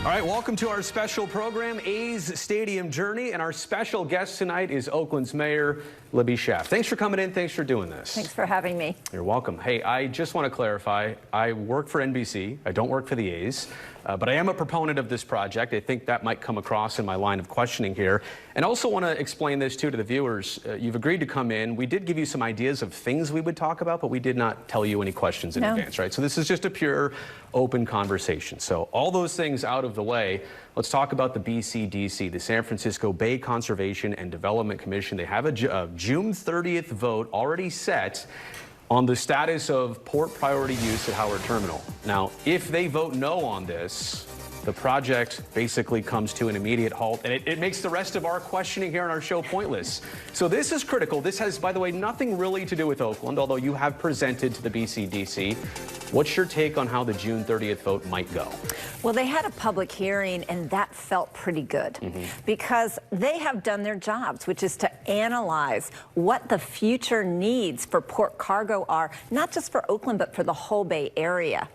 All right, welcome to our special program, A's Stadium Journey, and our special guest tonight is Oakland's Mayor, Libby Schaaf. Thanks for coming in. Thanks for doing this. Thanks for having me. You're welcome. Hey, I just want to clarify, I work for NBC. I don't work for the A's, but I am a proponent of this project. I think that might come across in my line of questioning here. And also want to explain this, too, to the viewers. You've agreed to come in. We did give you some ideas of things we would talk about, but we did not tell you any questions in advance, right? So this is just a pure, open conversation. So all those things out of the way, let's talk about the BCDC, the San Francisco Bay Conservation and Development Commission. They have a June 30th vote already set on the status of port priority use at Howard Terminal. Now, if they vote no on this, the project basically comes to an immediate halt, and it makes the rest of our questioning here on our show pointless. So this is critical. This has, by the way, nothing really to do with Oakland, although you have presented to the BCDC. What's your take on how the June 30th vote might go? Well, they had a public hearing, and that felt pretty good because they have done their jobs, which is to analyze what the future needs for port cargo are, not just for Oakland, but for the whole Bay Area.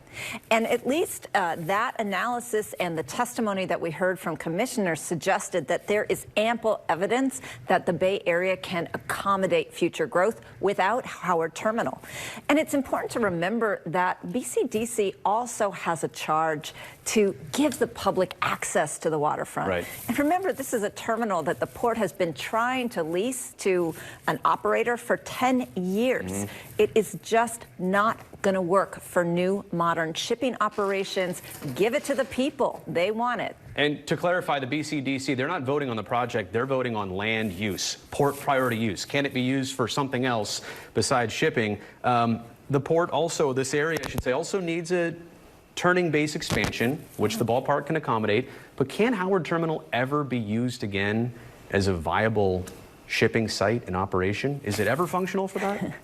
And at least that analysis and the testimony that we heard from commissioners suggested that there is ample evidence that the Bay Area can accommodate future growth without Howard Terminal. And it's important to remember that BCDC also has a charge to give the public access to the waterfront. Right. And remember, this is a terminal that the port has been trying to lease to an operator for 10 years. It is just not going to work for new modern shipping operations. Give it to the people. They want it. And to clarify, the BCDC, they're not voting on the project. They're voting on land use, port priority use. Can it be used for something else besides shipping? The port also, this area, I should say, also needs a turning base expansion, which the ballpark can accommodate. But can Howard Terminal ever be used again as a viable shipping site in operation? Is it ever functional for that?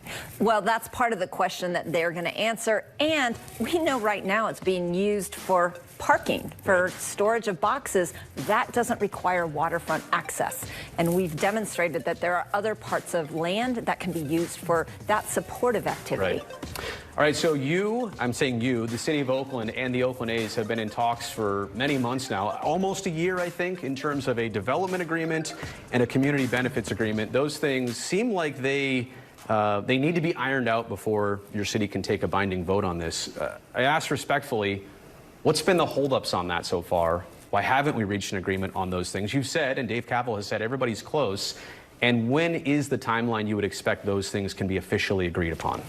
Well, that's part of the question that they're going to answer. And we know right now it's being used for parking, for storage of boxes. That doesn't require waterfront access. And we've demonstrated that there are other parts of land that can be used for that supportive activity. Right. All right, so I'm saying you, the city of Oakland and the Oakland A's have been in talks for many months now, almost a year, I think, in terms of a development agreement and a community benefits agreement. Those things seem like they need to be ironed out before your city can take a binding vote on this. I ask respectfully, what's been the holdups on that so far? Why haven't we reached an agreement on those things? You've said, and Dave Capel has said, everybody's close. And when is the timeline you would expect those things can be officially agreed upon?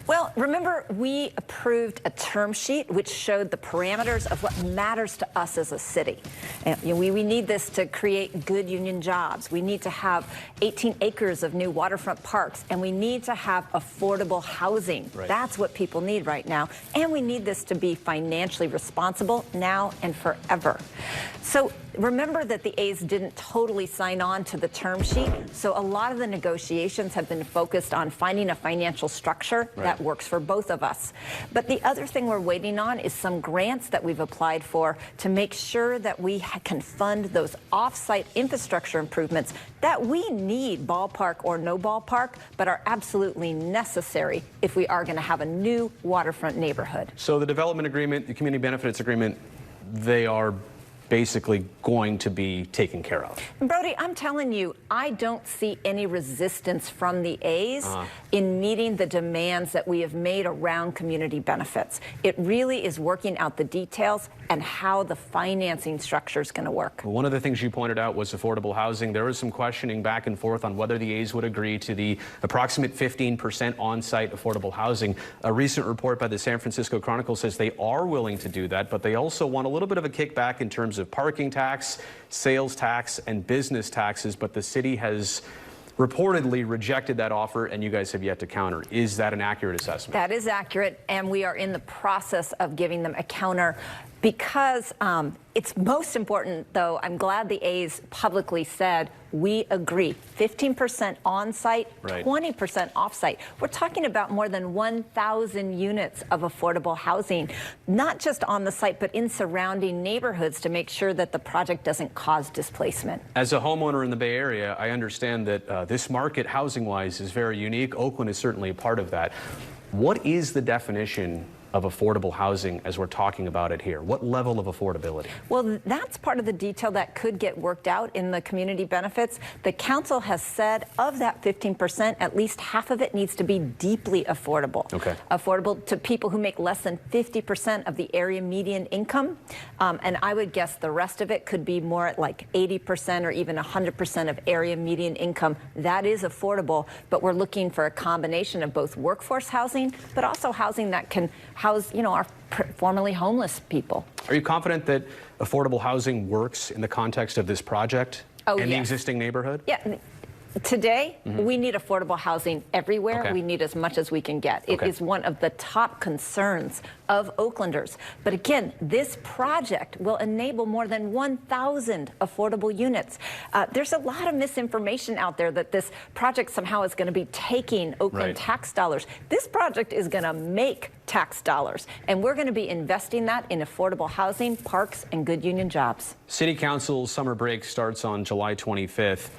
Well, remember, we approved a term sheet which showed the parameters of what matters to us as a city. And, we need this to create good union jobs. We need to have 18 acres of new waterfront parks, and we need to have affordable housing. Right. That's what people need right now. And we need this to be financially responsible now and forever. So remember that the A's didn't totally sign on to the term sheet. So a lot of the negotiations have been focused on finding a financial structure that works for both of us. But the other thing we're waiting on is some grants that we've applied for to make sure that we can fund those off-site infrastructure improvements that we need, ballpark or no ballpark, but are absolutely necessary if we are going to have a new waterfront neighborhood. So the development agreement, the community benefits agreement, they are basically going to be taken care of. Brody, I'm telling you, I don't see any resistance from the A's in meeting the demands that we have made around community benefits. It really is working out the details and how the financing structure is going to work. One of the things you pointed out was affordable housing. There was some questioning back and forth on whether the A's would agree to the approximate 15% on-site affordable housing. A recent report by the San Francisco Chronicle says they are willing to do that, but they also want a little bit of a kickback in terms of parking tax, sales tax, and business taxes, but the city has reportedly rejected that offer, and you guys have yet to counter. Is that an accurate assessment? That is accurate, and we are in the process of giving them a counter because it's most important, though. I'm glad the A's publicly said we agree 15% on-site, 20% off-site. We're talking about more than 1,000 units of affordable housing, not just on the site, but in surrounding neighborhoods to make sure that the project doesn't cause displacement. As a homeowner in the Bay Area, I understand that this market, housing-wise, is very unique. Oakland is certainly a part of that. What is the definition of affordable housing as we're talking about it here? What level of affordability? Well, that's part of the detail that could get worked out in the community benefits. The council has said of that 15%, at least half of it needs to be deeply affordable. Okay. Affordable to people who make less than 50% of the area median income. And I would guess the rest of it could be more at like 80% or even 100% of area median income. That is affordable, but we're looking for a combination of both workforce housing, but also housing that can house, our formerly homeless people. Are you confident that affordable housing works in the context of this project and the existing neighborhood? Yeah. Today, we need affordable housing everywhere. Okay. We need as much as we can get. It is one of the top concerns of Oaklanders. But again, this project will enable more than 1,000 affordable units. There's a lot of misinformation out there that this project somehow is going to be taking Oakland tax dollars. This project is going to make tax dollars, and we're going to be investing that in affordable housing, parks, and good union jobs. City Council's summer break starts on July 25th.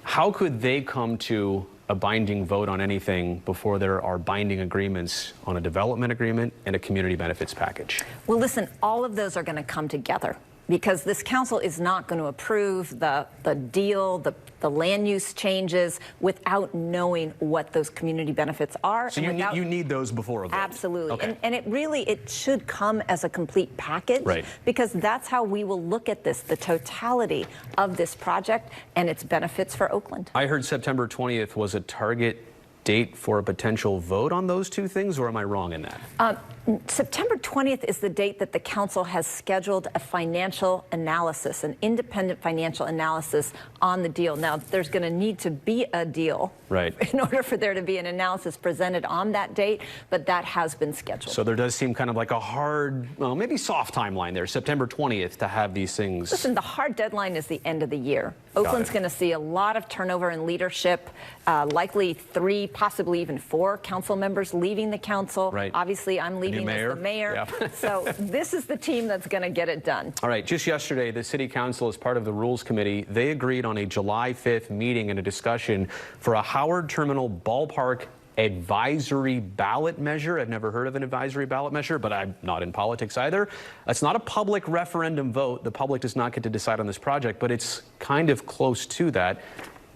How could they come to a binding vote on anything before there are binding agreements on a development agreement and a community benefits package? Well, listen, all of those are going to come together because this council is not going to approve the deal, the land use changes without knowing what those community benefits are. So you need those before a vote? Absolutely. Okay. And it should come as a complete package, because that's how we will look at this, the totality of this project and its benefits for Oakland. I heard September 20th was a target date for a potential vote on those two things, or am I wrong in that? September 20th is the date that the council has scheduled a financial analysis, an independent financial analysis on the deal. Now, there's going to need to be a deal in order for there to be an analysis presented on that date, but that has been scheduled. So there does seem kind of like a hard, well, maybe soft timeline there, September 20th, to have these things. Listen, the hard deadline is the end of the year. Oakland's going to see a lot of turnover in leadership, likely 3, possibly even 4 council members leaving the council. Obviously, I'm leaving as the mayor. So this is the team that's going to get it done. All right. Just yesterday, the City Council, as part of the Rules Committee, they agreed on a July 5th meeting and a discussion for a Howard Terminal Ballpark advisory ballot measure. I've never heard of an advisory ballot measure, but I'm not in politics either. It's not a public referendum vote. The public does not get to decide on this project, but it's kind of close to that.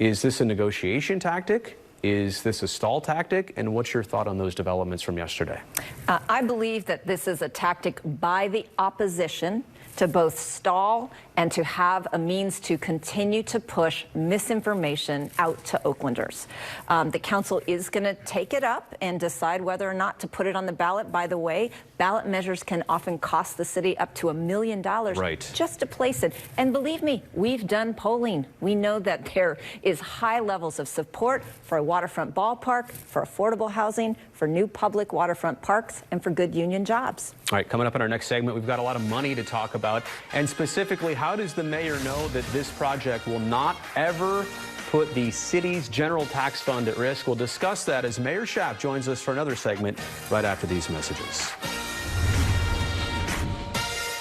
Is this a negotiation tactic? Is this a stall tactic? And what's your thought on those developments from yesterday? I believe that this is a tactic by the opposition to both stall and to have a means to continue to push misinformation out to Oaklanders. The council is going to take it up and decide whether or not to put it on the ballot. By the way, ballot measures can often cost the city up to $1 million just to place it. And believe me, we've done polling. We know that there is high levels of support for a waterfront ballpark, for affordable housing, for new public waterfront parks, and for good union jobs. All right, coming up in our next segment, we've got a lot of money to talk about. And specifically, how does the mayor know that this project will not ever put the city's general tax fund at risk? We'll discuss that as Mayor Schaaf joins us for another segment right after these messages.